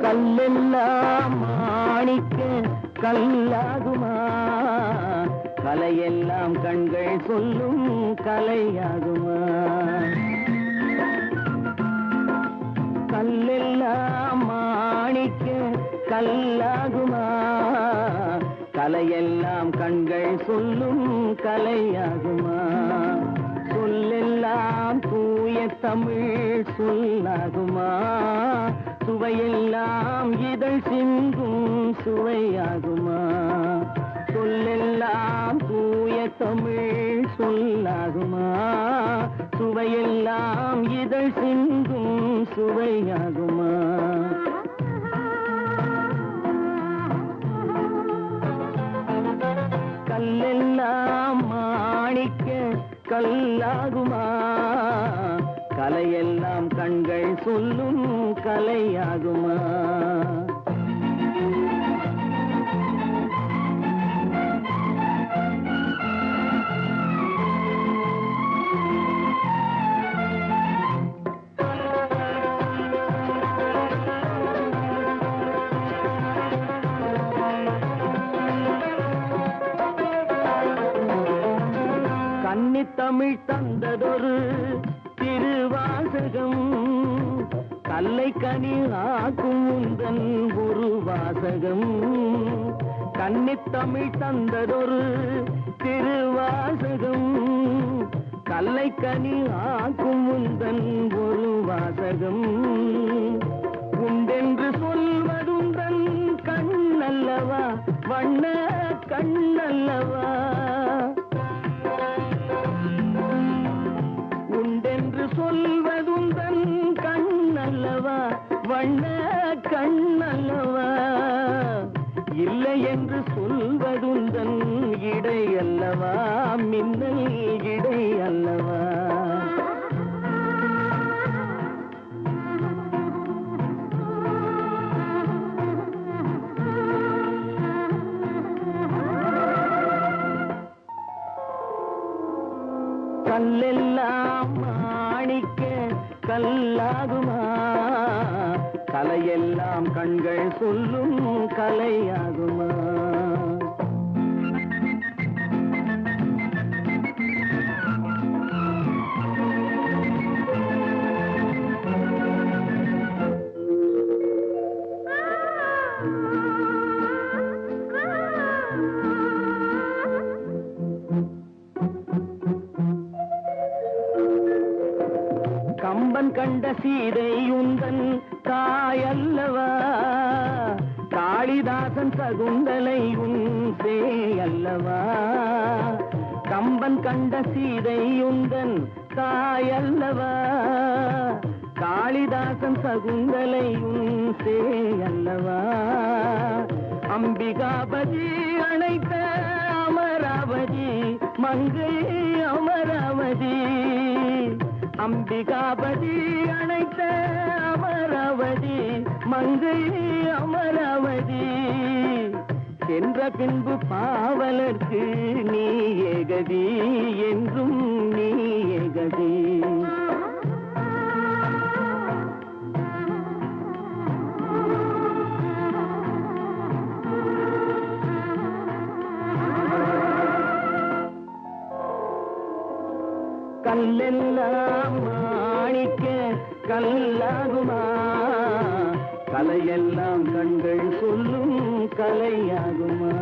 கல்லெல்லாம் மாணிக்க கல்லாகுமா, கலையெல்லாம் கண்கள் சொல்லும் கலையாகுமா. கல்லெல்லாம் மாணிக்க கல்லாகுமா, கலையெல்லாம் கண்கள் சொல்லும் கலையாகுமா. சொல்லெல்லாம் தூய தமிழ் சொல்லாகுமா, சுவையெல்லாம் இதழ் சிந்தும் சுவையாகுமா. சொல்லெல்லாம் தூய தமிழ் சொல்லாகுமா, சுவையெல்லாம் இதழ் சிந்தும் சுவையாகுமா. கல்லெல்லாம் மாணிக்க கல்லாகுமா, கலையெல்லாம் கண்கள் சொல்லும் கலையாகுமா. கன்னித்தமிழ் தந்ததொரு திருவாசகம், கல்லை கனி ஆக்கும் உந்தன் ஒரு வாசகம். கன்னித்தமிழ் தந்ததொரு திருவாசகம், கல்லை கனி ஆக்கும் உந்தன் ஒரு வாசகம். உண்டென்று சொல்வதுந்தன் கண்ணல்லவா, வண்ண கண்ணல்லவா. உண்டென்று சொல்வதுந்தன் கண்ணல்லவா, வண்ண கண்ணல்லவா. இல்லை என்று சொல்வதுந்தன் இடை அல்லவா, மின்னல் இடை அல்லவா. கல்லெல்லாம் மாணிக்க கல்லாகுமா, கலையெல்லாம் கண்கள் சொல்லும் கலையாகுமா. கம்பன் கண்ட சீதை உந்தன் தாயல்லவா, காளிதாசன் சகுந்தலை உன் சேயல்லவா. கம்பன் கண்ட சீதை உந்தன் தாயல்லவா, காளிதாசன் சகுந்தலை உன் சேயல்லவா. அம்பிகாபதி அழைத்த அமராவதி மங்கை அமராவதி. அம்பிகாபதி அழைத்த அமராவதி மங்கை அமராவதி. சென்ற பின்பு பாவலர்க்கு நீ ஏகதி, என்றும் நீ ஏகதி. கல்லெல்லாம் மாணிக்க கல்லாகுமா, கலையெல்லாம் கண்கள் சொல்லும் கலையாகுமா.